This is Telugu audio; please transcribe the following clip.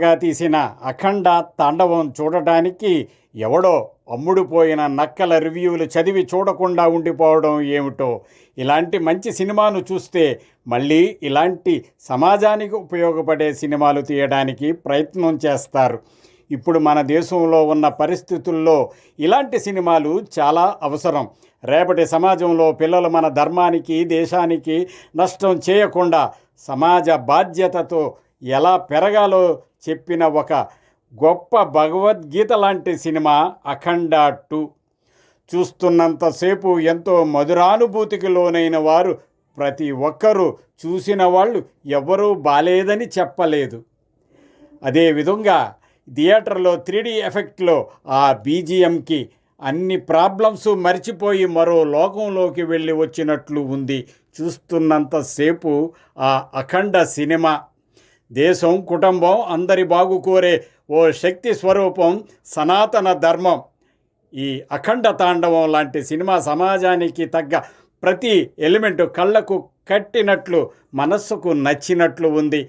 గా తీసిన అఖండ తాండవం చూడటానికి ఎవడో అమ్ముడుపోయిన నక్కల రివ్యూలు చదివి చూడకుండా ఉండిపోవడం ఏమిటో. ఇలాంటి మంచి సినిమాను చూస్తే మళ్ళీ ఇలాంటి సమాజానికి ఉపయోగపడే సినిమాలు తీయడానికి ప్రయత్నం చేస్తారు. ఇప్పుడు మన దేశంలో ఉన్న పరిస్థితుల్లో ఇలాంటి సినిమాలు చాలా అవసరం. రేపటి సమాజంలో పిల్లలు మన ధర్మానికి, దేశానికి నష్టం చేయకుండా సమాజ బాధ్యతతో ఎలా పెరగాలో చెప్పిన ఒక గొప్ప భగవద్గీత లాంటి సినిమా అఖండ 2. చూస్తున్నంతసేపు ఎంతో మధురానుభూతికి లోనైన వారు ప్రతి ఒక్కరూ చూసిన వాళ్ళు ఎవరూ బాలేదని చెప్పలేదు. అదేవిధంగా థియేటర్లో 3D ఎఫెక్ట్లో ఆ బీజిఎంకి అన్ని ప్రాబ్లమ్స్ మర్చిపోయి మరో లోకంలోకి వెళ్ళి వచ్చినట్లు ఉంది చూస్తున్నంతసేపు ఆ అఖండ సినిమా. దేశం, కుటుంబం, అందరి బాగు కోరే ఓ శక్తి స్వరూపం సనాతన ధర్మం. ఈ అఖండ తాండవం లాంటి సినిమా సమాజానికి తగ్గ ప్రతి ఎలిమెంటు కళ్ళకు కట్టినట్లు, మనస్సుకు నచ్చినట్లు ఉంది.